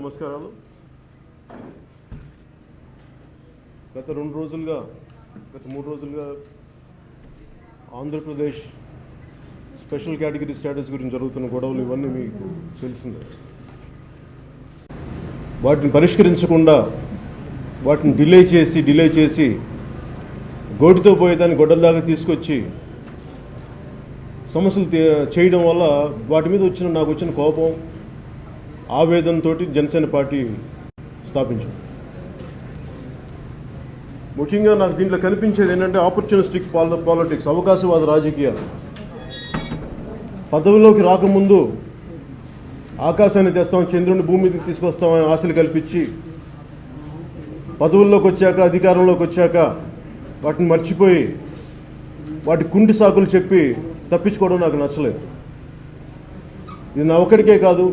నమస్కారాలు. గత 3 రోజులుగా ఆంధ్రప్రదేశ్ స్పెషల్ కేటగిరీ స్టేటస్ గురించి జరుగుతున్న గొడవలు ఇవన్నీ మీకు తెలిసిందే. వాటిని పరిష్కరించకుండా వాటిని డిలే చేసి గోటితో పోయేదాన్ని గొడ్డల దాకా తీసుకొచ్చి సమస్యలు చేయడం వల్ల వాటి మీద నాకు వచ్చిన కోపం, ఆవేదనతో జనసేన పార్టీ స్థాపించాం. ముఖ్యంగా నాకు దీంట్లో కనిపించేది ఏంటంటే ఆపర్చునిస్టిక్ పాలిటిక్స్, అవకాశవాద రాజకీయాలు. పదవిలోకి రాకముందు ఆకాశాన్ని తెస్తాం, చంద్రుని భూమి మీదకి తీసుకొస్తామని ఆశలు కల్పించి పదవుల్లోకి వచ్చాక, అధికారంలోకి వచ్చాక వాటిని మర్చిపోయి వాటి కుంటి సాకులు చెప్పి తప్పించుకోవడం నాకు నచ్చలేదు. ఇది నా ఒక్కడికే కాదు,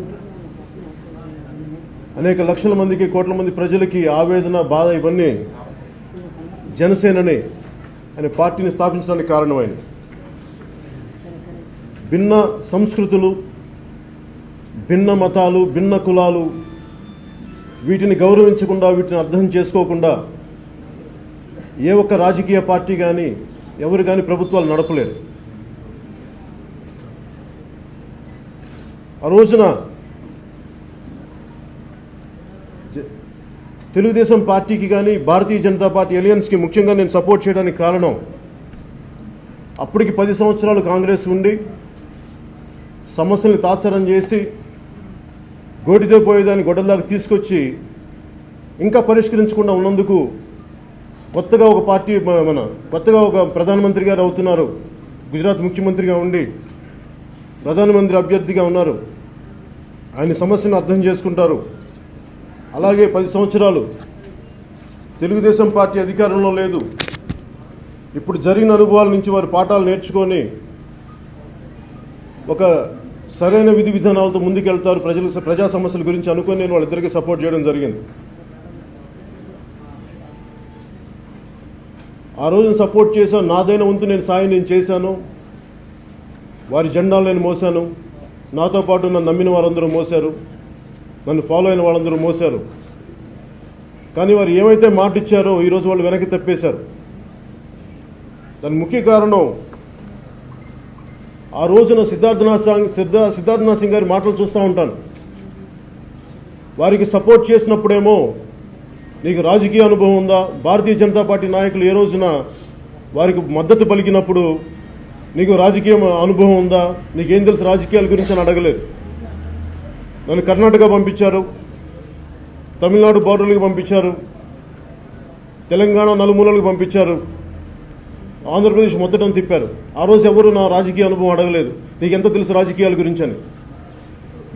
అనేక లక్షల మందికి, కోట్ల మంది ప్రజలకి ఆవేదన, బాధ ఇవన్నీ జనసేనని అనే పార్టీని స్థాపించడానికి కారణమైంది. భిన్న సంస్కృతులు, భిన్న మతాలు, భిన్న కులాలు, వీటిని గౌరవించకుండా, వీటిని అర్థం చేసుకోకుండా ఏ ఒక్క రాజకీయ పార్టీ కానీ ఎవరు కానీ ప్రభుత్వాలు నడపలేరు. ఆ రోజున తెలుగుదేశం పార్టీకి కానీ భారతీయ జనతా పార్టీ అలయన్స్కి ముఖ్యంగా నేను సపోర్ట్ చేయడానికి కారణం, అప్పటికి 10 సంవత్సరాలు కాంగ్రెస్ ఉండి సమస్యల్ని తాత్సారం చేసి గోటితో పోయేదాన్ని గొడ్డలదాకా తీసుకొచ్చి ఇంకా పరిష్కరించకుండా ఉన్నందుకు కొత్తగా ఒక పార్టీ కొత్తగా ఒక ప్రధానమంత్రి గారు అవుతున్నారు, గుజరాత్ ముఖ్యమంత్రిగా ఉండి ప్రధానమంత్రి అభ్యర్థిగా ఉన్నారు. ఆయన సమస్యను అర్థం చేసుకుంటారు. అలాగే 10 సంవత్సరాలు తెలుగుదేశం పార్టీ అధికారంలో లేదు. ఇప్పుడు జరిగిన అనుభవాల నుంచి వారి పాఠాలు నేర్చుకొని ఒక సరైన విధి విధానాలతో ముందుకెళ్తారు. ప్రజా సమస్యల గురించి అనుకొని నేను వాళ్ళిద్దరికీ సపోర్ట్ చేయడం జరిగింది. ఆ రోజున సపోర్ట్ చేశాను. నాదైన వంతు నేను చేశాను. వారి జెండాలు నేను మోసాను. నాతో పాటు నన్ను నమ్మిన వారందరూ మోశారు, నన్ను ఫాలో అయిన వాళ్ళందరూ మోశారు. కానీ వారు ఏమైతే మాట ఇచ్చారో ఈరోజు వాళ్ళు వెనక్కి తప్పేశారు. దానికి ముఖ్య కారణం, ఆ రోజున సిద్ధార్థనాథ్ సింగ్ గారి మాటలు చూస్తూ ఉంటాను. వారికి సపోర్ట్ చేసినప్పుడేమో నీకు రాజకీయ అనుభవం ఉందా, భారతీయ జనతా పార్టీ నాయకులు ఏ రోజున వారికి మద్దతు పలికినప్పుడు నీకు రాజకీయ అనుభవం ఉందా, నీకేం తెలుసు రాజకీయాల గురించి అని అడగలేదు. నన్ను కర్ణాటక పంపించారు, తమిళనాడు బార్డర్లకు పంపించారు, తెలంగాణ నలుమూలలకు పంపించారు, ఆంధ్రప్రదేశ్ మొత్తం తిప్పారు. ఆ రోజు ఎవరు నా రాజకీయ అనుభవం అడగలేదు, నీకెంత తెలుసు రాజకీయాల గురించి అని.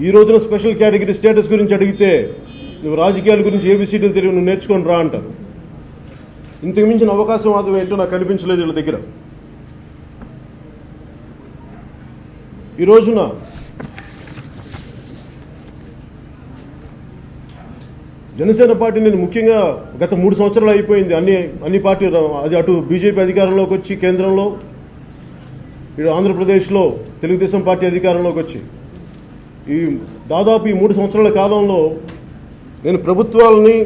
ఈ రోజున స్పెషల్ కేటగిరీ స్టేటస్ గురించి అడిగితే నువ్వు రాజకీయాల గురించి ఏబిసిడీలు తెలివి నువ్వు నేర్చుకొని రా అంటారు. ఇంతకు మించిన అవకాశవాదం ఏంటో నాకు కనిపించలేదు వీళ్ళ దగ్గర. ఈ రోజున జనసేన పార్టీ నేను ముఖ్యంగా గత 3 సంవత్సరాలు అయిపోయింది. అన్ని పార్టీలు, అది అటు బీజేపీ అధికారంలోకి వచ్చి కేంద్రంలో, ఇటు ఆంధ్రప్రదేశ్లో తెలుగుదేశం పార్టీ అధికారంలోకి వచ్చి దాదాపు ఈ 3 సంవత్సరాల కాలంలో నేను ప్రభుత్వాలని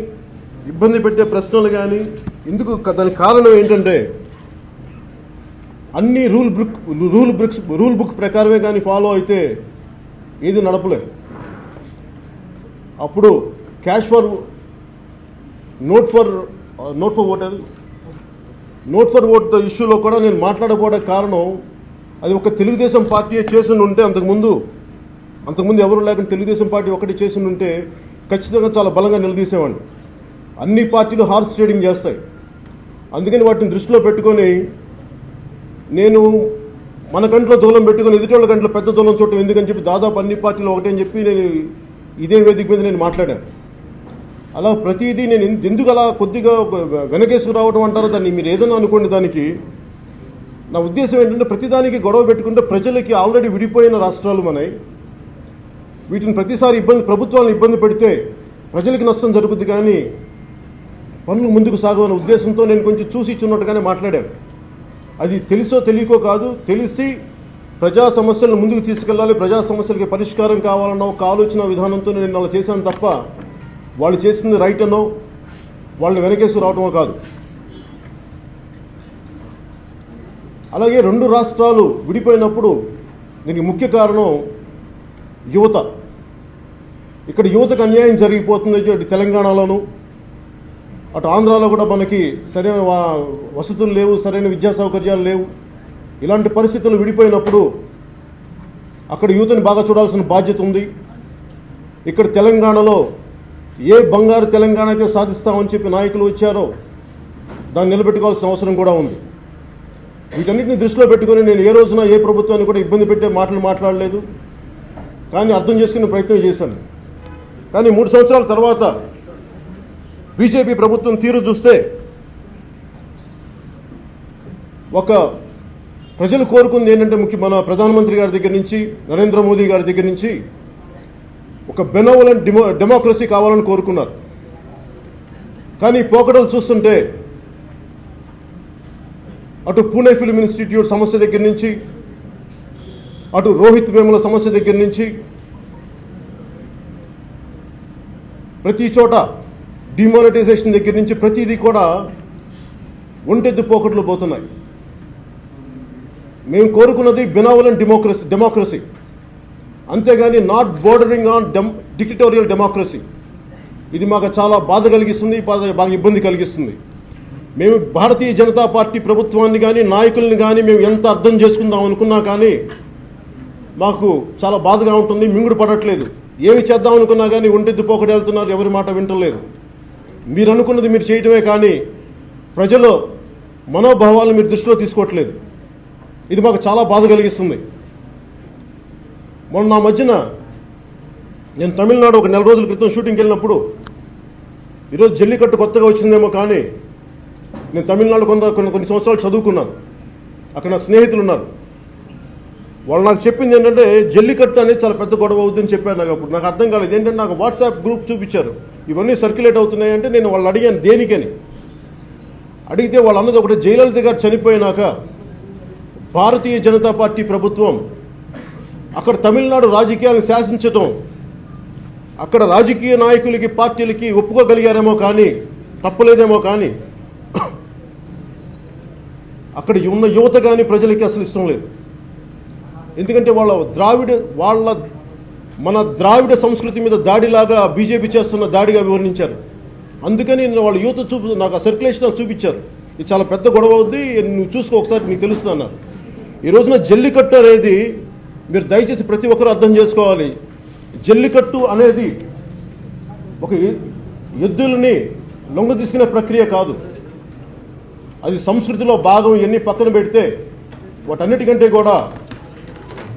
ఇబ్బంది పెట్టే ప్రశ్నలు కానీ ఎందుకు, దానికి కారణం ఏంటంటే అన్ని రూల్ బుక్ ప్రకారమే కానీ ఫాలో అయితే ఏది నడపలేదు. అప్పుడు cash for note for vote ఇష్యూలో కూడా నేను మాట్లాడకపోవడానికి కారణం, అది ఒక తెలుగుదేశం పార్టీ చేసి ఉంటే, అంతకుముందు ఎవరు లేకుండా తెలుగుదేశం పార్టీ ఒకటి చేసి ఉంటే ఖచ్చితంగా చాలా బలంగా నిలదీసేవాడిని. అన్ని పార్టీలు హార్స్ ట్రేడింగ్ చేస్తాయి. అందుకని వాటిని దృష్టిలో పెట్టుకొని నేను మన కంట్లో దూలం పెట్టుకొని ఎదుటి వాళ్ళ కంట్లో పెద్ద దూలం చూడటం ఎందుకని చెప్పి దాదాపు అన్ని పార్టీలు ఒకటని చెప్పి నేను ఇదే వేదిక మీద నేను మాట్లాడాను. అలా ప్రతిదీ నేను ఎందుకు అలా కొద్దిగా వెనకేసుకు రావడం అంటారో, దాన్ని మీరు ఏదైనా అనుకోండి. దానికి నా ఉద్దేశం ఏంటంటే, ప్రతిదానికి గొడవ పెట్టుకుంటే ప్రజలకి ఆల్రెడీ విడిపోయిన రాష్ట్రాలు మనవి, వీటిని ప్రతిసారి ప్రభుత్వాలను ఇబ్బంది పెడితే ప్రజలకి నష్టం జరుగుద్ది, కానీ పనులు ముందుకు సాగవనే ఉద్దేశంతో నేను కొంచెం చూసి ఇచ్చున్నట్టుగానే మాట్లాడాను. అది తెలుసో తెలియకో కాదు, తెలిసి ప్రజా సమస్యలను ముందుకు తీసుకెళ్ళాలి, ప్రజా సమస్యలకి పరిష్కారం కావాలన్న ఒక ఆలోచన విధానంతో నేను అలా చేశాను తప్ప వాళ్ళు చేసింది రైట్ అనో వాళ్ళని వెనకేసి రావటమో కాదు. అలాగే 2 రాష్ట్రాలు విడిపోయినప్పుడు దీనికి ముఖ్య కారణం యువత. ఇక్కడ యువతకు అన్యాయం జరిగిపోతుంది. అటు తెలంగాణలోను అటు ఆంధ్రాలో కూడా మనకి సరైన వసతులు లేవు, సరైన విద్యా సౌకర్యాలు లేవు. ఇలాంటి పరిస్థితులు విడిపోయినప్పుడు అక్కడ యువతని బాగా చూడాల్సిన బాధ్యత ఉంది. ఇక్కడ తెలంగాణలో ఏ బంగారు తెలంగాణ అయితే సాధిస్తామని చెప్పి నాయకులు వచ్చారో దాన్ని నిలబెట్టుకోవాల్సిన అవసరం కూడా ఉంది. వీటన్నిటిని దృష్టిలో పెట్టుకొని నేను ఏ రోజున ఏ ప్రభుత్వాన్ని కూడా ఇబ్బంది పెట్టే మాటలు మాట్లాడలేదు, కానీ అర్థం చేసుకునే ప్రయత్నం చేశాను. కానీ 3 సంవత్సరాల తర్వాత బీజేపీ ప్రభుత్వం తీరు చూస్తే ఒక ప్రజలు కోరుకుంది ఏంటంటే మన ప్రధానమంత్రి గారి దగ్గర నుంచి నరేంద్ర మోదీ గారి దగ్గర నుంచి ఒక బెనవలెంట్ డెమోక్రసీ కావాలని కోరుకున్నారు. కానీ పోకడలు చూస్తుంటే అటు పూణే ఫిల్మ్ ఇన్స్టిట్యూట్ సమస్య దగ్గర నుంచి, అటు రోహిత్ వేముల సమస్య దగ్గర నుంచి ప్రతి చోట డిమానిటైజేషన్ దగ్గర నుంచి ప్రతిదీ కూడా ఒంటెద్దు పోకట్లు పోతున్నాయి. మేము కోరుకున్నది బెనవలెంట్ డెమోక్రసీ, అంతేగాని not bordering on dictatorial democracy. ఇది మాకు చాలా బాధ కలిగిస్తుంది, బాగా ఇబ్బంది కలిగిస్తుంది. మేము భారతీయ జనతా పార్టీ ప్రభుత్వాన్ని కానీ నాయకుల్ని కానీ మేము ఎంత అర్థం చేసుకుందాం అనుకున్నా కానీ మాకు చాలా బాధగా ఉంటుంది. మింగుడు పడట్లేదు. ఏమి చేద్దాం అనుకున్నా కానీ ఒంటెద్దు పోకటి వెళ్తున్నారు, ఎవరి మాట వింటలేదు. మీరు అనుకున్నది మీరు చేయటమే కానీ ప్రజల మనోభావాలను మీరు దృష్టిలో తీసుకోవట్లేదు. ఇది మాకు చాలా బాధ కలిగిస్తుంది. మొన్న నా మధ్యన నేను తమిళనాడు ఒక 4 రోజుల క్రితం షూటింగ్కి వెళ్ళినప్పుడు, ఈరోజు జల్లికట్టు కొత్తగా వచ్చిందేమో కానీ నేను తమిళనాడు కొన్ని సంవత్సరాలు చదువుకున్నాను. అక్కడ నాకు స్నేహితులు ఉన్నారు. వాళ్ళు నాకు చెప్పింది ఏంటంటే జల్లికట్టు అనేది చాలా పెద్ద గొడవ అవుతుందని చెప్పారు. నాకు అప్పుడు నాకు అర్థం కాలేదు. ఏంటంటే నాకు వాట్సాప్ గ్రూప్ చూపించారు, ఇవన్నీ సర్క్యులేట్ అవుతున్నాయి అంటే నేను వాళ్ళు అడిగాను దేనికని. అడిగితే వాళ్ళు అన్నది ఒకటి, జయలలిత గారు చనిపోయినాక భారతీయ జనతా పార్టీ ప్రభుత్వం అక్కడ తమిళనాడు రాజకీయాలను శాసించటం, అక్కడ రాజకీయ నాయకులకి పార్టీలకి ఒప్పుకోగలిగారేమో కానీ తప్పలేదేమో కానీ అక్కడ ఉన్న యువత కానీ ప్రజలకి అసలు ఇష్టం లేదు. ఎందుకంటే మన ద్రావిడ సంస్కృతి మీద దాడిలాగా బీజేపీ చేస్తున్న దాడిగా వివరించారు. అందుకని వాళ్ళ యువత నాకు ఆ సర్క్యులేషన్ చూపించారు. ఇది చాలా పెద్ద గొడవ అవుద్ది, నువ్వు చూసుకో ఒకసారి నీకు తెలుస్తుంది అన్నారు. ఈ రోజున జల్లికట్టు అనేది మీరు దయచేసి ప్రతి ఒక్కరూ అర్థం చేసుకోవాలి. జల్లికట్టు అనేది ఒక ఎద్దులని లొంగ తీసుకునే ప్రక్రియ కాదు. అది సంస్కృతిలో భాగం. ఇవన్నీ పక్కన పెడితే వాటన్నిటికంటే కూడా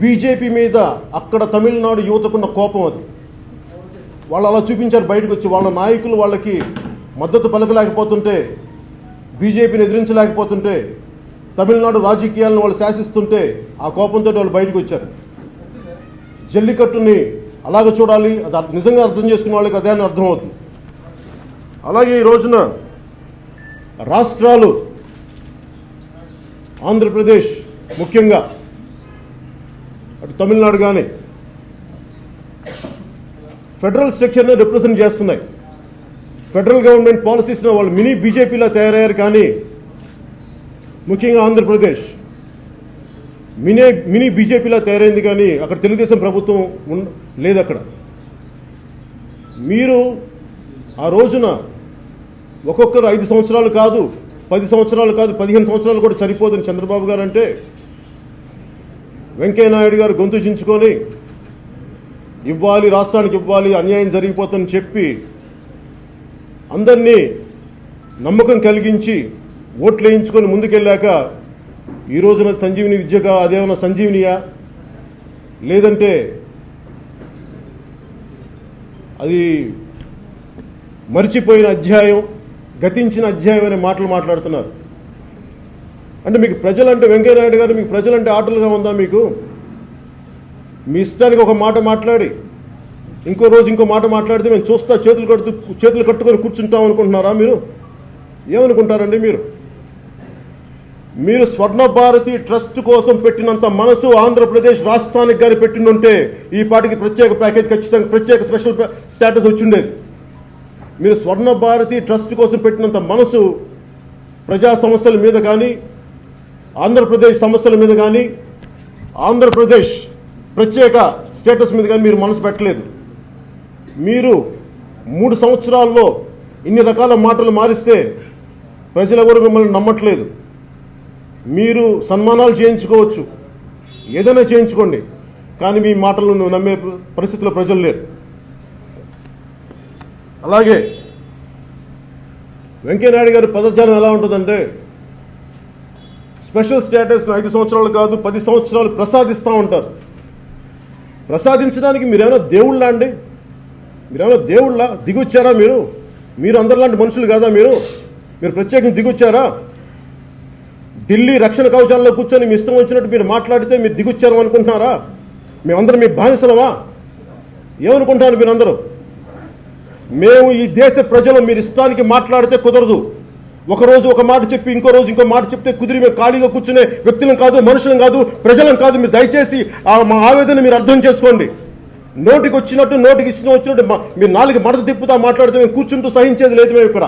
బీజేపీ మీద అక్కడ తమిళనాడు యువతకున్న కోపం అది. వాళ్ళు అలా చూపించారు బయటకు వచ్చి. వాళ్ళ నాయకులు వాళ్ళకి మద్దతు పలకలేకపోతుంటే, బీజేపీని ఎదిరించలేకపోతుంటే, తమిళనాడు రాజకీయాలను వాళ్ళు శాసిస్తుంటే ఆ కోపంతో వాళ్ళు బయటకు వచ్చారు. జల్లికట్టుని అలాగ చూడాలి, అది నిజంగా అర్థం చేసుకునే వాళ్ళకి అదే అని అర్థమవుతుంది. అలాగే ఈ రోజున రాష్ట్రాలు ఆంధ్రప్రదేశ్ ముఖ్యంగా అటు తమిళనాడు కానీ ఫెడరల్ స్ట్రక్చర్ని రిప్రజెంట్ చేస్తున్నాయి. ఫెడరల్ గవర్నమెంట్ పాలసీస్ని వాళ్ళు మినీ బీజేపీలా తయారయ్యారు. కానీ ముఖ్యంగా ఆంధ్రప్రదేశ్ మినీ బీజేపీలా తయారైంది. కానీ అక్కడ తెలుగుదేశం ప్రభుత్వం లేదు. అక్కడ మీరు ఆ రోజున ఒక్కొక్కరు 5 సంవత్సరాలు కాదు, 10 సంవత్సరాలు కాదు, 15 సంవత్సరాలు కూడా సరిపోదని చంద్రబాబు గారు అంటే, వెంకయ్యనాయుడు గారు గొంతు చించుకొని ఇవ్వాలి, రాష్ట్రానికి ఇవ్వాలి, అన్యాయం జరిగిపోతుందని చెప్పి అందరినీ నమ్మకం కలిగించి ఓట్లు వేయించుకొని ముందుకెళ్ళాక ఈ రోజున సంజీవిని విద్యగా అదేమన్నా సంజీవినియా, లేదంటే అది మర్చిపోయిన అధ్యాయం, గతించిన అధ్యాయం అనే మాటలు మాట్లాడుతున్నారు. అంటే మీకు ప్రజలంటే వెంకయ్యనాయుడు గారు మీకు ప్రజలంటే ఆటలుగా ఉందా? మీకు మీ ఇష్టానికి ఒక మాట మాట్లాడి ఇంకో రోజు ఇంకో మాట మాట్లాడితే మేము చూస్తా చేతులు కట్టుకొని కూర్చుంటాం అనుకుంటున్నారా? మీరు ఏమనుకుంటారండి? మీరు స్వర్ణ భారతి ట్రస్ట్ కోసం పెట్టినంత మనసు ఆంధ్రప్రదేశ్ రాష్ట్రానికి గారి పెట్టిండుంటే ఈ పాటికి ప్రత్యేక ప్యాకేజ్, ఖచ్చితంగా ప్రత్యేక స్పెషల్ స్టేటస్ వచ్చిండేది. మీరు స్వర్ణ భారతి ట్రస్ట్ కోసం పెట్టినంత మనసు ప్రజా సమస్యల మీద కానీ, ఆంధ్రప్రదేశ్ సమస్యల మీద కానీ, ఆంధ్రప్రదేశ్ ప్రత్యేక స్టేటస్ మీద కానీ మీరు మనసు పెట్టలేదు. మీరు 3 సంవత్సరాల్లో ఇన్ని రకాల మాటలు మారిస్తే ప్రజలెవరు మిమ్మల్ని నమ్మట్లేదు. మీరు సన్మానాలు చేయించుకోవచ్చు, ఏదైనా చేయించుకోండి, కానీ మీ మాటలను నమ్మే పరిస్థితిలో ప్రజలు లేరు. అలాగే వెంకయ్యనాయుడు గారి పదజాలం ఎలా ఉంటుందంటే, స్పెషల్ స్టేటస్ను 5 సంవత్సరాలు కాదు 10 సంవత్సరాలు ప్రసాదిస్తూ ఉంటారు. ప్రసాదించడానికి మీరేమైనా దేవుళ్ళ అండి? మీరేమైనా దేవుళ్ళ దిగొచ్చారా? మీరు అందరిలాంటి మనుషులు కాదా? మీరు ప్రత్యేకంగా దిగొచ్చారా? ఢిల్లీ రక్షణ కవచాల్లో కూర్చొని మీ ఇష్టం వచ్చినట్టు మీరు మాట్లాడితే మీరు దిగొచ్చారు అనుకుంటున్నారా? మేమందరం మీ బానిసలవా? ఏమనుకుంటున్నారు మీరందరూ? మేము ఈ దేశ ప్రజలు మీరు ఇష్టానికి మాట్లాడితే కుదరదు. ఒకరోజు ఒక మాట చెప్పి ఇంకో రోజు ఇంకో మాట చెప్తే కుదిరి మేము ఖాళీగా కూర్చునే వ్యక్తులం కాదు, మనుషులం కాదు, ప్రజలం కాదు. మీరు దయచేసి మా ఆవేదన మీరు అర్థం చేసుకోండి. నోటికి వచ్చినట్టు నోటికి ఇష్టం వచ్చినట్టు మీరు 4 మడత తిప్పుతా మాట్లాడితే మేము కూర్చుంటూ సహించేది లేదు. మేము ఇక్కడ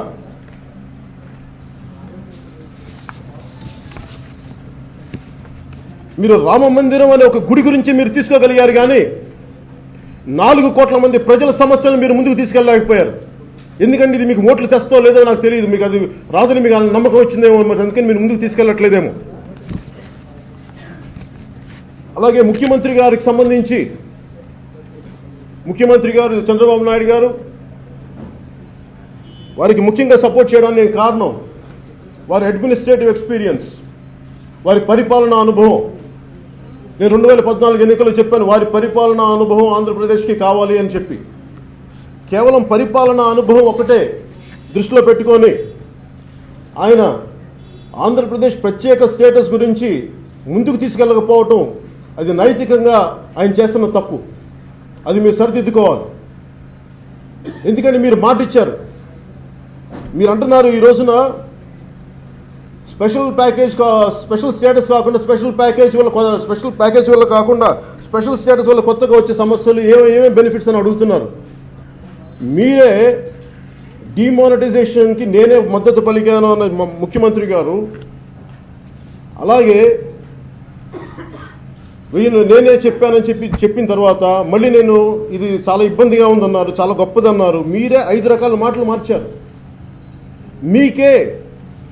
మీరు రామ మందిరం అనే ఒక గుడి గురించి మీరు తీసుకోగలిగారు, కానీ 4 కోట్ల మంది ప్రజల సమస్యలను మీరు ముందుకు తీసుకెళ్ళలేకపోయారు. ఎందుకంటే ఇది మీకు ఓట్లు తెస్తో లేదో నాకు తెలియదు, మీకు అది రాదని మీకు నమ్మకం వచ్చిందేమో, మరి అందుకని మీరు ముందుకు తీసుకెళ్ళట్లేదేమో. అలాగే ముఖ్యమంత్రి గారికి సంబంధించి ముఖ్యమంత్రి గారు చంద్రబాబు నాయుడు గారు వారికి ముఖ్యంగా సపోర్ట్ చేయడానికి కారణం వారి అడ్మినిస్ట్రేటివ్ ఎక్స్పీరియన్స్, వారి పరిపాలనా అనుభవం. నేను 2014 ఎన్నికల్లో చెప్పాను, వారి పరిపాలనా అనుభవం ఆంధ్రప్రదేశ్కి కావాలి అని చెప్పి. కేవలం పరిపాలనా అనుభవం ఒకటే దృష్టిలో పెట్టుకొని ఆయన ఆంధ్రప్రదేశ్ ప్రత్యేక స్టేటస్ గురించి ముందుకు తీసుకెళ్ళకపోవటం అది నైతికంగా ఆయన చేస్తున్న తప్పు. అది మీరు సరిదిద్దుకోవాలి. ఎందుకంటే మీరు మాట ఇచ్చారు. మీరు అంటున్నారు ఈ రోజున స్పెషల్ స్టేటస్ కాకుండా స్పెషల్ ప్యాకేజ్ వల్ల కాకుండా స్పెషల్ స్టేటస్ వల్ల కొత్తగా వచ్చే సమస్యలు ఏమేమి బెనిఫిట్స్ అని అడుగుతున్నారు. మీరే డిమానిటైజేషన్కి నేనే మద్దతు పలికాను అన్న ముఖ్యమంత్రి గారు, అలాగే నేనే చెప్పానని చెప్పిన తర్వాత మళ్ళీ ఇది చాలా ఇబ్బందిగా ఉందన్నారు, చాలా గొప్పదన్నారు. మీరే 5 రకాల మాటలు మార్చారు. మీకే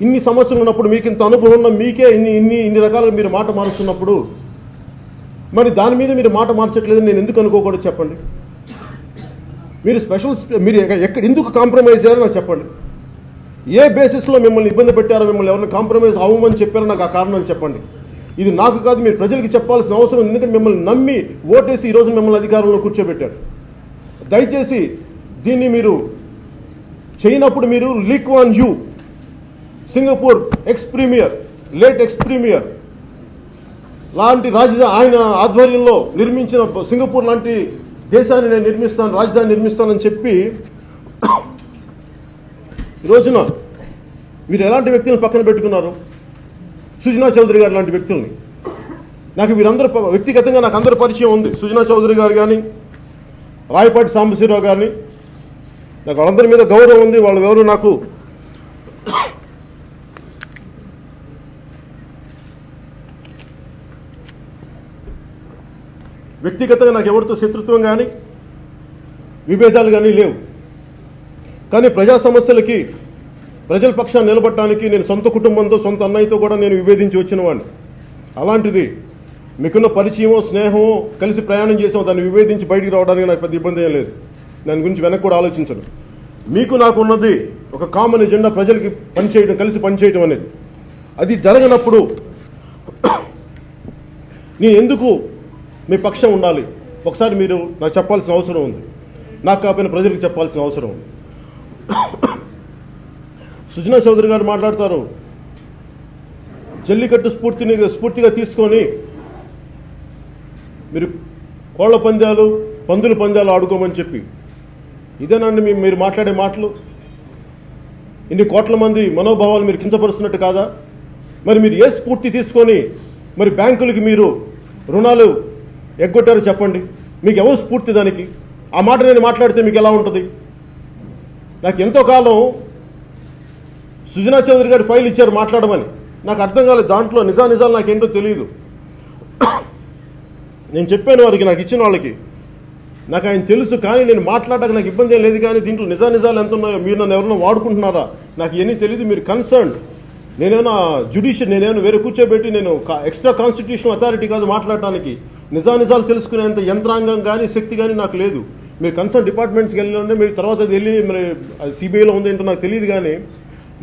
ఇన్ని సమస్యలు ఉన్నప్పుడు, మీకు ఇంత అనుభవం ఉన్న మీకే ఇన్ని రకాలుగా మీరు మాట మారుస్తున్నప్పుడు మరి దాని మీద మీరు మాట మార్చట్లేదని నేను ఎందుకు అనుకోకూడదు చెప్పండి. మీరు ఎందుకు కాంప్రమైజ్ అయ్యారో నాకు చెప్పండి. ఏ బేసిస్లో మిమ్మల్ని ఇబ్బంది పెట్టారో, మిమ్మల్ని ఎవరిని కాంప్రమైజ్ అవ్వమని చెప్పారో నాకు ఆ కారణాలు చెప్పండి. ఇది నాకు కాదు, మీరు ప్రజలకి చెప్పాల్సిన అవసరం. ఎందుకంటే మిమ్మల్ని నమ్మి ఓటేసి ఈరోజు మిమ్మల్ని అధికారంలో కూర్చోబెట్టారు. దయచేసి దీన్ని మీరు చేయనప్పుడు మీరు Lee Kuan Yew, Singapore late ex premier లాంటి ఆయన ఆధ్వర్యంలో నిర్మించిన సింగపూర్ లాంటి దేశాన్ని నేను నిర్మిస్తాను, రాజధాని నిర్మిస్తానని చెప్పి ఈ రోజున మీరు ఎలాంటి వ్యక్తులను పక్కన పెట్టుకున్నారు? సుజనా చౌదరి గారు లాంటి వ్యక్తుల్ని. నాకు వీరందరూ వ్యక్తిగతంగా నాకు అందరూ పరిచయం ఉంది. సుజనా చౌదరి గారు కానీ, రాయపాటి సాంబశివరావు గారిని, నాకు వాళ్ళందరి మీద గౌరవం ఉంది. వాళ్ళు ఎవరు నాకు వ్యక్తిగతంగా నాకు ఎవరితో శత్రుత్వం కానీ విభేదాలు కానీ లేవు. కానీ ప్రజా సమస్యలకి ప్రజల పక్షాన్ని నిలబడటానికి నేను సొంత కుటుంబంతో, సొంత అన్నయ్యతో కూడా నేను విభేదించి వచ్చిన వాడిని. అలాంటిది మీకున్న పరిచయమో స్నేహమో కలిసి ప్రయాణం చేసామో దాన్ని విభేదించి బయటికి రావడానికి నాకు పెద్ద ఇబ్బంది ఏం లేదు. దాని గురించి వెనక్కి కూడా ఆలోచించను. మీకు నాకు ఉన్నది ఒక కామన్ ఎజెండా, ప్రజలకి పనిచేయడం, కలిసి పనిచేయడం అనేది. అది జరగనప్పుడు నేను ఎందుకు మీ పక్షం ఉండాలి? ఒకసారి మీరు నాకు చెప్పాల్సిన అవసరం ఉంది. నాకు కాకపోయినా ప్రజలకు చెప్పాల్సిన అవసరం ఉంది. సుజనా చౌదరి గారు మాట్లాడతారు, జల్లికట్టు స్ఫూర్తిగా తీసుకొని మీరు కోళ్ల పందాలు, పందుల పందాలు ఆడుకోమని చెప్పి. ఇదేనండి మీరు మాట్లాడే మాటలు? ఇన్ని కోట్ల మంది మనోభావాలు మీరు కించపరుస్తున్నట్టు కాదా? మరి మీరు ఏ స్ఫూర్తి తీసుకొని మరి బ్యాంకులకి మీరు రుణాలు ఎగ్గొట్టారు చెప్పండి. మీకు ఎవరు స్ఫూర్తి దానికి? ఆ మాట నేను మాట్లాడితే మీకు ఎలా ఉంటుంది? నాకు ఎంతో కాలం సుజనా చౌదరి గారి ఫైల్ ఇచ్చారు మాట్లాడమని. నాకు అర్థం కాలేదు, దాంట్లో నిజాలు నాకేంటో తెలియదు. నేను చెప్పాను వారికి, నాకు ఇచ్చిన వాళ్ళకి, నాకు ఆయన తెలుసు, కానీ నేను మాట్లాడడానికి నాకు ఇబ్బంది ఏం లేదు. కానీ దీంట్లో నిజాలు ఎంత ఉన్నాయో, మీరు నన్ను ఎవరైనా వాడుకుంటున్నారా నాకు ఇవన్నీ తెలియదు. మీరు కన్సర్న్, నేనేమైనా నేనేమైనా వేరే కూర్చోబెట్టి నేను ఎక్స్ట్రా కాన్స్టిట్యూషనల్ అథారిటీ కాదు మాట్లాడటానికి. నిజాలు తెలుసుకునేంత యంత్రాంగం కానీ శక్తి కానీ నాకు లేదు. మీరు కన్సర్న్ డిపార్ట్మెంట్స్కి వెళ్ళాలంటే మీరు తర్వాత అది వెళ్ళి మరి సిబిఐలో ఉందేంటో నాకు తెలియదు. కానీ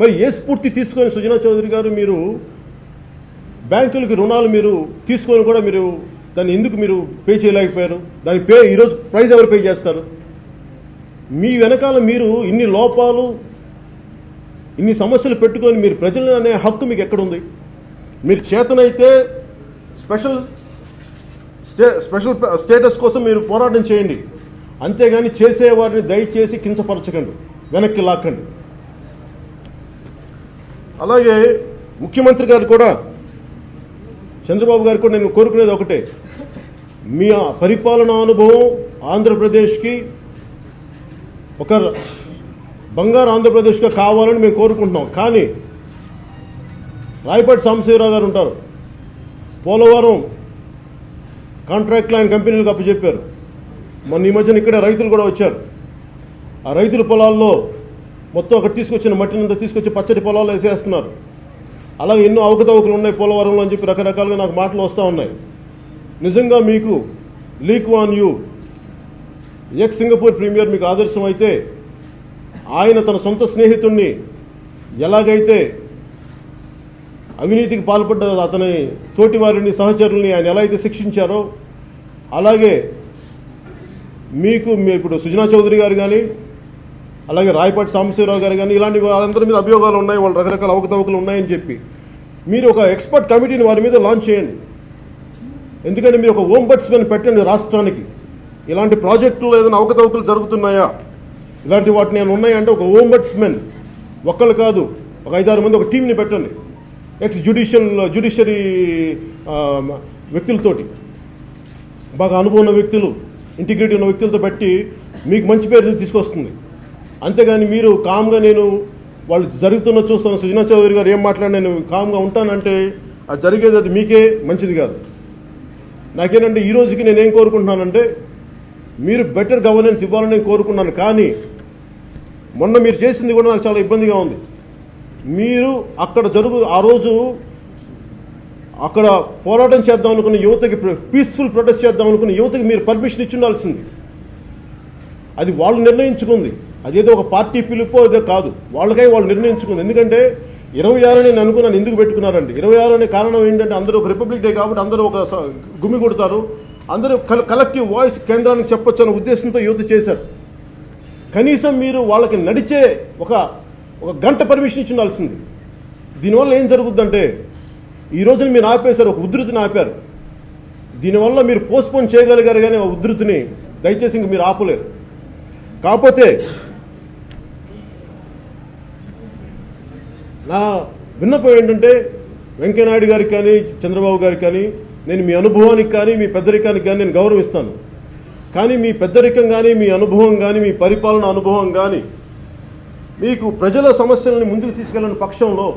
మరి ఏ స్ఫూర్తి తీసుకొని సుజనా చౌదరి గారు మీరు బ్యాంకులకి రుణాలు మీరు తీసుకొని కూడా మీరు దాన్ని ఎందుకు మీరు పే చేయలేకపోయారు? దాని ఈరోజు ప్రైజ్ ఎవరు పే చేస్తారు? మీ వెనకాల మీరు ఇన్ని లోపాలు, ఇన్ని సమస్యలు పెట్టుకొని మీరు ప్రజలు అనే హక్కు మీకు ఎక్కడుంది? మీరు చేతనైతే స్పెషల్ స్టేటస్ కోసం మీరు పోరాటం చేయండి, అంతేగాని చేసేవారిని దయచేసి కించపరచకండి, వెనక్కి లాక్కండి. అలాగే ముఖ్యమంత్రి గారు కూడా, చంద్రబాబు గారు కూడా నేను కోరుకునేది ఒకటే, మీ పరిపాలనా అనుభవం ఆంధ్రప్రదేశ్కి ఒక బంగారు ఆంధ్రప్రదేశ్గా కావాలని మేము కోరుకుంటున్నాం. కానీ రాయపాటి సాంబశివరావు గారు ఉంటారు, పోలవరం కాంట్రాక్ట్లు ఆయన కంపెనీలకు అప్పచెప్పారు. మొన్న ఈ మధ్యన ఇక్కడ రైతులు కూడా వచ్చారు. ఆ రైతుల పొలాల్లో మొత్తం అక్కడ తీసుకొచ్చిన మట్టినంతా తీసుకొచ్చి పచ్చడి పొలాల్లో వేసేస్తున్నారు. అలాగే ఎన్నో అవకతవకలు ఉన్నాయి పోలవరంలో అని చెప్పి రకరకాలుగా నాకు మాటలు వస్తూ ఉన్నాయి. నిజంగా మీకు Lee Kuan Yew, ex Singapore premier మీకు ఆదర్శం అయితే, ఆయన తన సొంత స్నేహితుడిని ఎలాగైతే అవినీతికి పాల్పడ్డ అతని తోటివారిని సహచరుల్ని ఆయన ఎలా అయితే శిక్షించారో, అలాగే మీకు ఇప్పుడు సుజనా చౌదరి గారు కానీ, అలాగే రాయపాటి సాంబశివరావు గారు కానీ, ఇలాంటి వారందరి మీద అభియోగాలు ఉన్నాయి, వాళ్ళు రకరకాల అవకతవకలు ఉన్నాయని చెప్పి మీరు ఒక ఎక్స్పర్ట్ కమిటీని వారి మీద లాంచ్ చేయండి. ఎందుకంటే మీరు ఒక ఓంబడ్స్మెన్ పెట్టండి రాష్ట్రానికి. ఇలాంటి ప్రాజెక్టులు ఏదైనా అవకతవకలు జరుగుతున్నాయా, ఇలాంటి వాటిని ఏమైనా ఉన్నాయంటే ఒక ఓంబడ్స్మెన్, ఒక్కళ్ళు కాదు, ఒక 5-6 మంది ఒక టీంని పెట్టండి, ఎక్స్ జ్యుడిషియరీ వ్యక్తులతోటి, బాగా అనుభవం ఉన్న వ్యక్తులు, ఇంటిగ్రిటీ ఉన్న వ్యక్తులతో పెట్టి మీకు మంచి పేరు తీసుకొస్తుంది. అంతేగాని మీరు కామ్గా నేను వాళ్ళు జరుగుతున్న చూస్తాను, సుజనా చౌదరి గారు ఏం మాట్లాడి నేను కామ్గా ఉంటానంటే అది జరిగేది అది మీకే మంచిది కాదు. నాకేనంటే ఈ రోజుకి నేనేం కోరుకుంటున్నానంటే మీరు బెటర్ గవర్నెన్స్ ఇవ్వాలని నేను కోరుకున్నాను. కానీ మొన్న మీరు చేసింది కూడా నాకు చాలా ఇబ్బందిగా ఉంది. మీరు అక్కడ ఆ రోజు అక్కడ పోరాటం చేద్దాం అనుకున్న యువతకి, పీస్ఫుల్ ప్రొటెస్ట్ చేద్దాం అనుకున్న యువతకి మీరు పర్మిషన్ ఇచ్చి ఉండాల్సింది. అది వాళ్ళు నిర్ణయించుకుంది, అదేదో ఒక పార్టీ పిలుపో అదే కాదు, వాళ్ళకై వాళ్ళు నిర్ణయించుకుంది. ఎందుకంటే 26 నేను అనుకున్నాను, ఎందుకు పెట్టుకున్నారండి 26 అనే కారణం ఏంటంటే అందరూ ఒక రిపబ్లిక్ డే కాబట్టి అందరూ ఒక గుమి కొడతారు, అందరూ కలెక్టివ్ వాయిస్ కేంద్రానికి చెప్పొచ్చు అనే ఉద్దేశంతో యువత చేశారు. కనీసం మీరు వాళ్ళకి నడిచే ఒక గంట పర్మిషన్ ఇచ్చి ఉండాల్సింది. దీనివల్ల ఏం జరుగుద్దంటే ఈ రోజున మీరు ఆపేశారు, ఒక ఉధృతిని ఆపారు. దీనివల్ల మీరు పోస్ట్పోన్ చేయగలిగారు, కానీ ఆ ఉధృతిని దయచేసి ఇంక మీరు ఆపలేరు. కాకపోతే నా విన్నపం ఏంటంటే వెంకయ్యనాయుడు గారికి కానీ చంద్రబాబు గారికి కానీ, నేను మీ అనుభవానికి కానీ మీ పెద్దరికానికి కానీ నేను గౌరవిస్తాను. కానీ మీ పెద్దరికం కానీ మీ అనుభవం కానీ మీ పరిపాలన అనుభవం కానీ మీకు ప్రజల సమస్యలను ముందుకు తీసుకెళ్ళిన పక్షంలో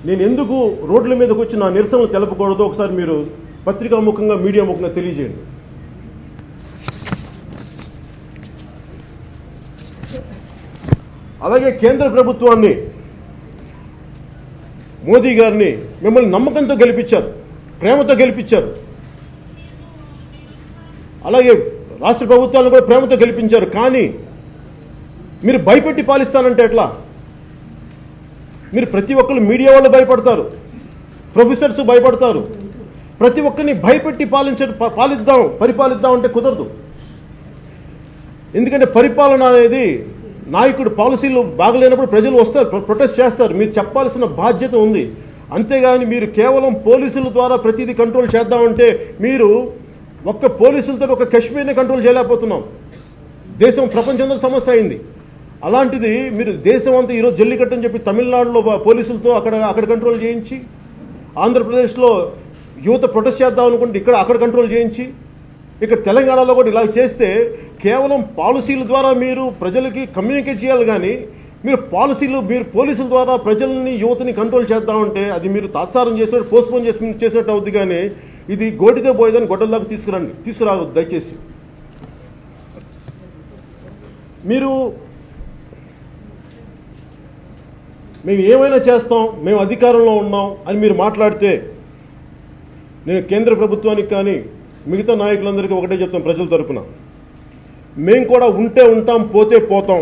నేను ఎందుకు రోడ్ల మీదకి వచ్చి నా నిరసనలు తెలపకూడదో ఒకసారి మీరు పత్రికాముఖంగా మీడియా ముఖంగా తెలియజేయండి. అలాగే కేంద్ర ప్రభుత్వాన్ని, మోదీ గారిని మిమ్మల్ని నమ్మకంతో గెలిపించారు, ప్రేమతో గెలిపించారు. అలాగే రాష్ట్ర ప్రభుత్వాలను కూడా ప్రేమతో గెలిపించారు. కానీ మీరు భయపెట్టి పాలిస్తానంటే ఎట్లా? మీరు ప్రతి ఒక్కరు, మీడియా వాళ్ళు భయపడతారు, ప్రొఫెసర్స్ భయపడతారు. ప్రతి ఒక్కరిని భయపెట్టి పరిపాలిద్దాం అంటే కుదరదు. ఎందుకంటే పరిపాలన అనేది నాయకుడు పాలసీలు బాగలేనప్పుడు ప్రజలు వస్తారు, ప్రొటెస్ట్ చేస్తారు. మీరు చెప్పాల్సిన బాధ్యత ఉంది. అంతేగాని మీరు కేవలం పోలీసుల ద్వారా ప్రతిదీ కంట్రోల్ చేద్దామంటే మీరు ఒక్క పోలీసులతో ఒక కాశ్మీర్ని కంట్రోల్ చేయలేకపోతున్నాం. దేశం ప్రపంచంలో సమస్య అయింది. అలాంటిది మీరు దేశం అంతా ఈరోజు జల్లికట్టు అని చెప్పి తమిళనాడులో పోలీసులతో అక్కడ కంట్రోల్ చేయించి, ఆంధ్రప్రదేశ్లో యువత ప్రొటెస్ట్ చేద్దాం అనుకుంటే అక్కడ కంట్రోల్ చేయించి, ఇక్కడ తెలంగాణలో కూడా ఇలా చేస్తే కేవలం పాలసీల ద్వారా మీరు ప్రజలకి కమ్యూనికేట్ చేయాలి కానీ మీరు పోలీసుల ద్వారా ప్రజల్ని యువతని కంట్రోల్ చేద్దామంటే అది మీరు తాత్సారం చేసినట్టు పోస్ట్పోన్ చేసినట్టు అవుద్ది. కానీ ఇది గోటితో పోయేదని గొడ్డల దాకా తీసుకురావద్దు దయచేసి. మేము ఏమైనా చేస్తాం, మేము అధికారంలో ఉన్నాం అని మీరు మాట్లాడితే నేను కేంద్ర ప్రభుత్వానికి కానీ మిగతా నాయకులందరికీ ఒకటే చెప్తాం, ప్రజల తరపున మేము కూడా ఉంటే ఉంటాం, పోతే పోతాం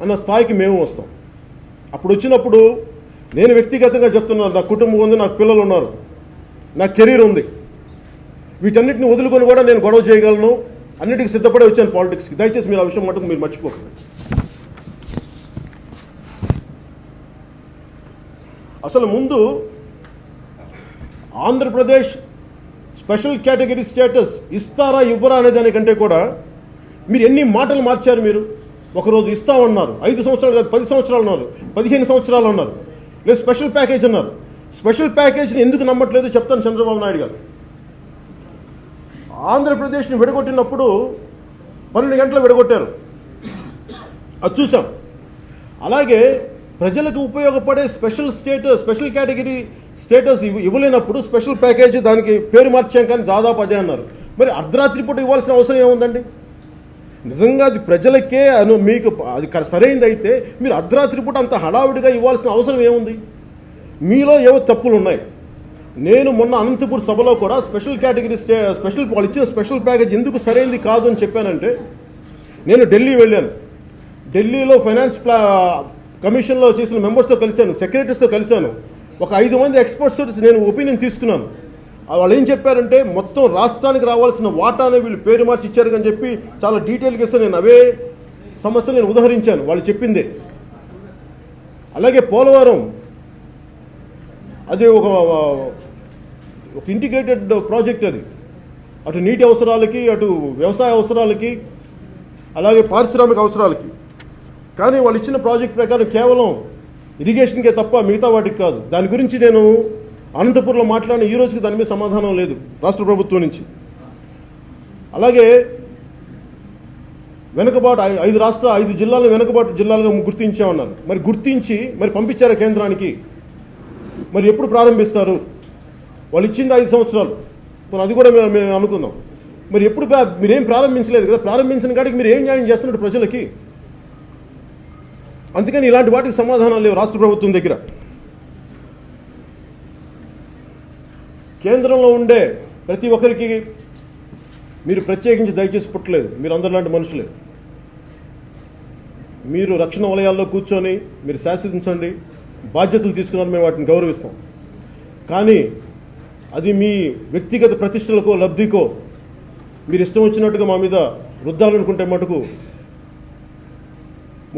అన్న స్థాయికి మేము వస్తాం. అప్పుడు వచ్చినప్పుడు నేను వ్యక్తిగతంగా చెప్తున్నాను, నా కుటుంబం ఉంది, నాకు పిల్లలు ఉన్నారు, నా కెరీర్ ఉంది, వీటన్నిటిని వదులుకొని కూడా నేను గొడవ చేయగలను, అన్నిటికీ సిద్ధపడే వచ్చాను పాలిటిక్స్కి. దయచేసి మీరు ఆ విషయం మటుకు మీరు మర్చిపోకండి. అసలు ముందు ఆంధ్రప్రదేశ్ స్పెషల్ కేటగిరీ స్టేటస్ ఇస్తారా ఇవ్వరా అనే దానికంటే కూడా మీరు ఎన్ని మాటలు మార్చారు. మీరు ఒకరోజు ఇస్తామన్నారు, 5 సంవత్సరాలు కాదు 10 సంవత్సరాలు అన్నారు, 15 సంవత్సరాలు అన్నారు, లేదు స్పెషల్ ప్యాకేజ్ అన్నారు. స్పెషల్ ప్యాకేజ్ని ఎందుకు నమ్మట్లేదు చెప్తాను. చంద్రబాబు నాయుడు గారు ఆంధ్రప్రదేశ్ని విడగొట్టినప్పుడు 12 గంటలు విడగొట్టారు, అది చూసాం. అలాగే ప్రజలకు ఉపయోగపడే స్పెషల్ కేటగిరీ స్టేటస్ ఇవ్వలేనప్పుడు స్పెషల్ ప్యాకేజీ దానికి పేరు మార్చాం కానీ దాదాపు అదే అన్నారు. మరి అర్ధరాత్రి పూట ఇవ్వాల్సిన అవసరం ఏముందండి? నిజంగా అది ప్రజలకే మీకు అది సరైనది అయితే మీరు అర్ధరాత్రి పూట అంత హడావుడిగా ఇవ్వాల్సిన అవసరం ఏముంది? మీలో ఏవో తప్పులు ఉన్నాయి. నేను మొన్న అనంతపూర్ సభలో కూడా వాళ్ళు ఇచ్చిన స్పెషల్ ప్యాకేజ్ ఎందుకు సరైనది కాదు అని చెప్పానంటే, నేను ఢిల్లీ వెళ్ళాను, ఢిల్లీలో ఫైనాన్స్ కమిషన్లో చేసిన మెంబర్స్తో కలిశాను, సెక్రటరీస్తో కలిశాను, ఒక 5 మంది ఎక్స్పర్ట్స్తో నేను ఒపీనియన్ తీసుకున్నాను. వాళ్ళు ఏం చెప్పారంటే మొత్తం రాష్ట్రానికి రావాల్సిన వాటానే వీళ్ళు పేరు మార్చి ఇచ్చారు అని చెప్పి చాలా డీటెయిల్గా ఇస్తే నేను అవే సమస్యలు నేను ఉదహరించాను వాళ్ళు చెప్పిందే. అలాగే పోలవరం అది ఒక ఇంటిగ్రేటెడ్ ప్రాజెక్ట్, అది అటు నీటి అవసరాలకి, అటు వ్యవసాయ అవసరాలకి, అలాగే పారిశ్రామిక అవసరాలకి. కానీ వాళ్ళు ఇచ్చిన ప్రాజెక్ట్ ప్రకారం కేవలం ఇరిగేషన్కే తప్ప మిగతా వాటికి కాదు. దాని గురించి నేను అనంతపూర్లో మాట్లాడిన ఈ రోజుకి దాని మీద సమాధానం లేదు రాష్ట్ర ప్రభుత్వం నుంచి. అలాగే వెనుకబాటు 5 జిల్లాలను వెనుకబాటు జిల్లాలుగా గుర్తించామన్నారు. మరి గుర్తించి పంపించారా కేంద్రానికి? మరి ఎప్పుడు ప్రారంభిస్తారు? వాళ్ళు ఇచ్చింది 5 సంవత్సరాలు, మరి అది కూడా మేము అనుకుందాం. మరి ఎప్పుడు మీరేం ప్రారంభించలేదు కదా, ప్రారంభించిన కాడికి మీరు ఏం న్యాయం చేస్తున్నట్టు ప్రజలకి? అందుకని ఇలాంటి వాటికి సమాధానం లేవు రాష్ట్ర ప్రభుత్వం దగ్గర. కేంద్రంలో ఉండే ప్రతి ఒక్కరికి మీరు ప్రత్యేకించి దయచేసి పుట్టలేదు, మీరు అందరిలాంటి మనుషులే. మీరు రక్షణ వలయాల్లో కూర్చొని మీరు శాసించండి, బాధ్యతలు తీసుకున్నారు, మేము వాటిని గౌరవిస్తాం. కానీ అది మీ వ్యక్తిగత ప్రతిష్టలకో లబ్ధికో మీరు ఇష్టం వచ్చినట్టుగా మా మీద రుద్దాలనుకుంటే మటుకు,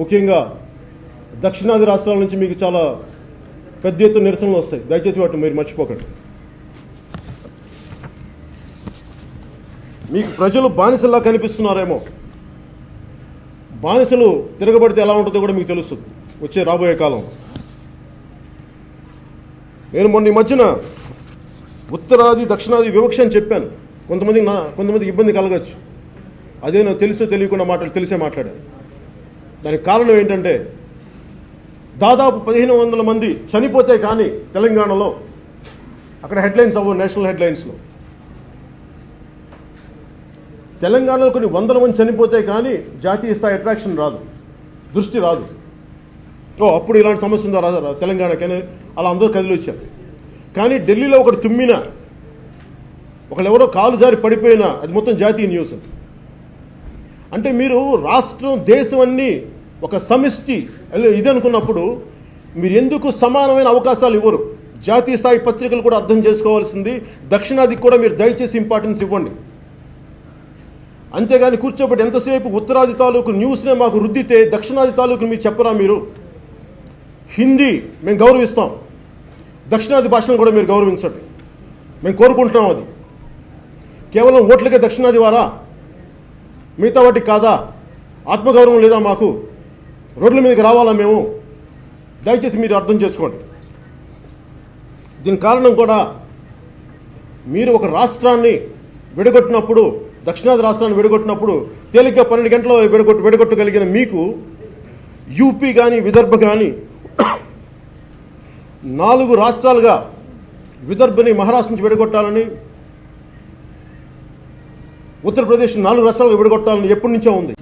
ముఖ్యంగా దక్షిణాది రాష్ట్రాల నుంచి మీకు చాలా పెద్ద ఎత్తున నిరసనలు వస్తాయి. దయచేసి వాటిని మీరు మర్చిపోకండి. మీకు ప్రజలు బానిసల్లా కనిపిస్తున్నారేమో, బానిసలు తిరగబడితే ఎలా ఉంటుందో కూడా మీకు తెలుస్తుంది వచ్చే రాబోయే కాలం. నేను మొన్న ఈ మధ్యన ఉత్తరాది దక్షిణాది వివక్ష అని చెప్పాను. కొంతమందికి ఇబ్బంది కలగచ్చు, అదే నాకు తెలుసో తెలియకుండా తెలిసే మాట్లాడాను. దానికి కారణం ఏంటంటే దాదాపు 1500 మంది చనిపోతే కానీ తెలంగాణలో అక్కడ హెడ్లైన్స్ అవ్వవు, నేషనల్ హెడ్లైన్స్లో. తెలంగాణలో కొన్ని 100 మంది చనిపోతే కానీ జాతీయ స్థాయి అట్రాక్షన్ రాదు, దృష్టి రాదు. అప్పుడు ఇలాంటి సమస్య ఉందా రాదా తెలంగాణకని అలా అందరూ కదిలి వచ్చారు. కానీ ఢిల్లీలో ఒకటి తుమ్మినా, ఒకళ్ళెవరో కాలు జారి పడిపోయినా అది మొత్తం జాతీయ న్యూస్. అంటే మీరు రాష్ట్రం దేశం అన్నీ ఒక సమిష్టి ఇది అనుకున్నప్పుడు మీరు ఎందుకు సమానమైన అవకాశాలు ఇవ్వరు? జాతీయ స్థాయి పత్రికలు కూడా అర్థం చేసుకోవాల్సింది. దక్షిణాదికి కూడా మీరు దయచేసి ఇంపార్టెన్స్ ఇవ్వండి. అంతేగాని కూర్చోబెట్టి ఎంతసేపు ఉత్తరాది తాలూకు న్యూస్నే మాకు రుద్దితే దక్షిణాది తాలూకు మీరు చెప్పరా? మీరు హిందీ మేము గౌరవిస్తాం, దక్షిణాది భాషను కూడా మీరు గౌరవించండి, మేము కోరుకుంటున్నాం. అది కేవలం ఓట్లకే దక్షిణాది వారా, మిగతా వాటికి కాదా? ఆత్మగౌరవం లేదా మాకు? రోడ్ల మీదకి రావాలా మేము? దయచేసి మీరు అర్థం చేసుకోండి. దీని కారణం కూడా మీరు ఒక రాష్ట్రాన్ని విడగొట్టినప్పుడు దక్షిణాది రాష్ట్రాన్ని విడగొట్టినప్పుడు తేలిగ్గా 12 గంటల్లో విడగొట్టగలిగిన మీకు యూపీ కానీ విదర్భ కానీ 4 రాష్ట్రాలుగా విదర్భని మహారాష్ట్ర నుంచి విడగొట్టాలని, ఉత్తరప్రదేశ్ 4 రాష్ట్రాలుగా విడగొట్టాలని ఎప్పటి నుంచో ఉంది.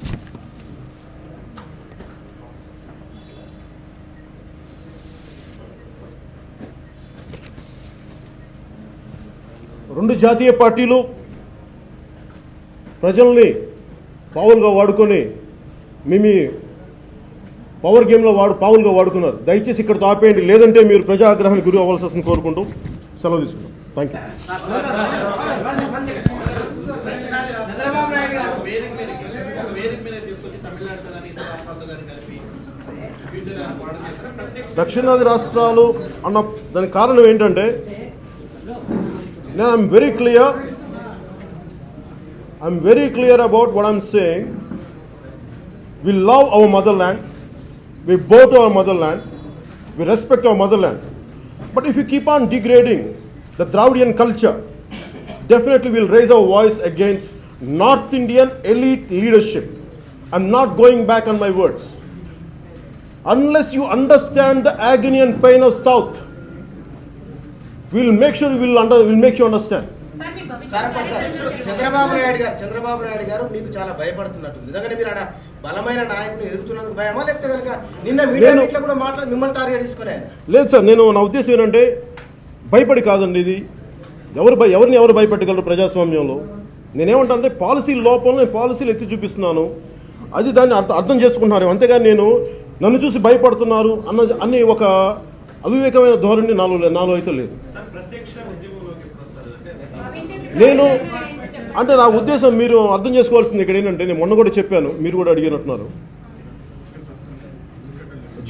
రెండు జాతీయ పార్టీలు ప్రజల్ని పావులుగా వాడుకొని మీ పవర్ గేమ్లో పావులుగా వాడుకున్నారు. దయచేసి ఇక్కడతో ఆపేయండి, లేదంటే మీరు ప్రజా ఆగ్రహానికి గురి అవ్వాల్సి వస్తుంది కోరుకుంటూ సెలవు తీసుకున్నాం. Thank you. దక్షిణాది రాష్ట్రాలు అన్న దానికి కారణం ఏంటంటే, I'm very clear about what I'm saying. We love our motherland. We bow to our motherland. We respect our motherland. But if you keep on degrading the Dravidian culture, definitely we'll raise our voice against North Indian elite leadership. I'm not going back on my words. Unless you understand the agony and pain of South, we'll make sure we'll make you understand. Chandrababu Naidu గారు మీకు చాలా భయపడుతున్నట్టు. నిజంగానే మీరు ఆడ బలమైన నాయకులు ఎదుగుతున్నందుకు భయమా, లేకపోతే కనుక నిన్న మీడియా కూడా మాట్లాడి మిమ్మల్ని టార్గెట్ తీసుకునే? లేదు సార్, నా ఉద్దేశం ఏంటంటే భయపడి కాదండి. ఇది ఎవరిని ఎవరు భయపెట్టగలరు ప్రజాస్వామ్యంలో? నేనేమంటానంటే పాలసీ లోపల నేను పాలసీలు ఎత్తి చూపిస్తున్నాను, అది దాన్ని అర్థం చేసుకుంటున్నారు. అంతేగాని నన్ను చూసి భయపడుతున్నారు అన్ని ఒక అవివేకమైన ధోరణి నాలో అయితే లేదు. నా ఉద్దేశం మీరు అర్థం చేసుకోవాల్సింది ఇక్కడ ఏంటంటే, నేను మొన్న కూడా చెప్పాను, మీరు కూడా అడిగినట్టున్నారు.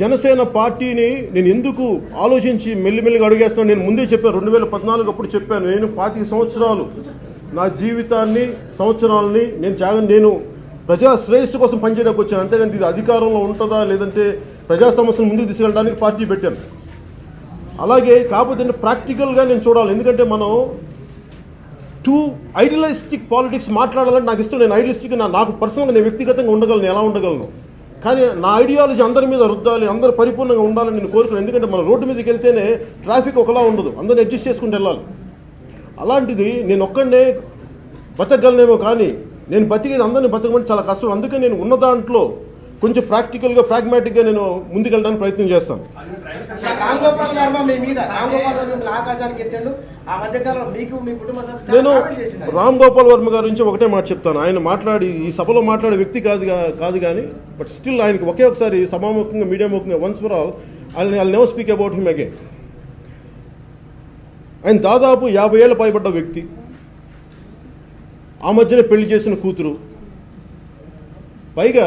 జనసేన పార్టీని నేను ఎందుకు ఆలోచించి మెల్లిమెల్లిగా అడిగేస్తున్నాను. నేను ముందే చెప్పాను, 2014 అప్పుడు చెప్పాను, నేను 25 సంవత్సరాలు నా జీవితాన్ని సంవత్సరాలని నేను ప్రజా శ్రేయస్సు కోసం పనిచేయడానికి వచ్చాను. అంతేగాని ఇది అధికారంలో ఉంటుందా లేదంటే ప్రజా సమస్యలు ముందుకు తీసుకెళ్ళడానికి పార్టీ పెట్టాను. అలాగే కాకపోతే ప్రాక్టికల్గా నేను చూడాలి. ఎందుకంటే మనం టూ ఐడియలిస్టిక్ పాలిటిక్స్ మాట్లాడాలని నాకు ఇష్టం. నేను ఐడియలిస్టిక్ నాకు పర్సనల్గా నేను వ్యక్తిగతంగా ఉండగలను, ఎలా ఉండగలను. కానీ నా ఐడియాలజీ అందరి మీద రుద్దాలి, అందరూ పరిపూర్ణంగా ఉండాలని నేను కోరుకున్నాను. ఎందుకంటే మన రోడ్డు మీదకి వెళ్తేనే ట్రాఫిక్ ఒకలా ఉండదు, అందరిని అడ్జస్ట్ చేసుకుంటూ వెళ్ళాలి. అలాంటిది నేను ఒక్కడనే బతకగలనేమో, కానీ నేను బతికేది అందరినీ బతకమంటే చాలా కష్టం. అందుకని నేను ఉన్న దాంట్లో కొంచెం ప్రాక్టికల్గా ప్రాగ్మాటిక్గా నేను ముందుకెళ్ళడానికి ప్రయత్నం చేస్తాను. నేను రామ్ గోపాల్ వర్మ గారి నుంచి ఒకటే మాట చెప్తాను. ఆయన ఈ సభలో మాట్లాడే వ్యక్తి కాదు కానీ, బట్ స్టిల్ ఆయనకి ఒకసారి సభాముఖంగా మీడియాముఖంగా once for all I never speak about him again. ఆయన దాదాపు 50 ఏళ్ళ పైబడ్డ వ్యక్తి, ఆ మధ్యనే పెళ్లి చేసిన కూతురు, పైగా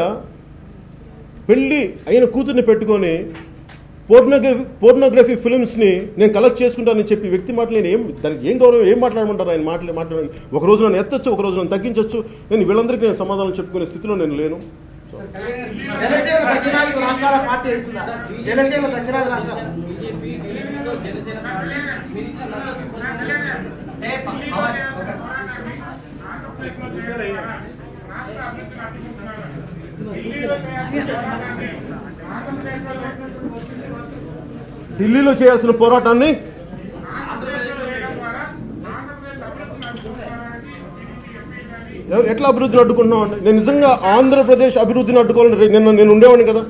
పెళ్ళి అయిన కూతుర్ని పెట్టుకొని పోర్నోగ్రఫీ ఫిల్మ్స్ని నేను కలెక్ట్ చేసుకుంటానని చెప్పి వ్యక్తి మాటలు దానికి ఏం గౌరవం, ఏం మాట్లాడమంటారు? ఆయన మాట్లాడి ఒక రోజు నన్ను ఎత్తచ్చు, ఒక రోజు నన్ను తగ్గించవచ్చు. వీళ్ళందరికీ నేను సమాధానం చెప్పుకునే స్థితిలో నేను లేను. ఢిల్లీలో చేయాల్సిన పోరాటాన్ని ఎట్లా అభివృద్ధిని అడ్డుకుంటున్నాం అండి? నేను నిజంగా ఆంధ్రప్రదేశ్ అభివృద్ధిని అడ్డుకోవాలని నేను ఉండేవాడిని కదా.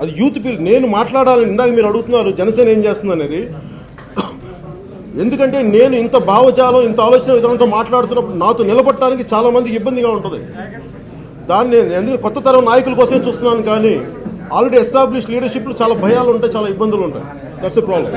అది యూత్ నేను మాట్లాడాలని ఇందాక మీరు అడుగుతున్నారు జనసేన ఏం చేస్తుంది అనేది. ఎందుకంటే నేను ఇంత భావజాలం, ఇంత ఆలోచన విధానంతో మాట్లాడుతున్నప్పుడు నాతో నిలబడటానికి చాలా మందికి ఇబ్బందిగా ఉంటుంది. దాన్ని నేను ఎందుకంటే కొత్త తరం నాయకుల కోసమే చూస్తున్నాను, కానీ ఆల్రెడీ ఎస్టాబ్లిష్ లీడర్షిప్లో చాలా భయాలు ఉంటాయి, చాలా ఇబ్బందులు ఉంటాయి. That's the problem.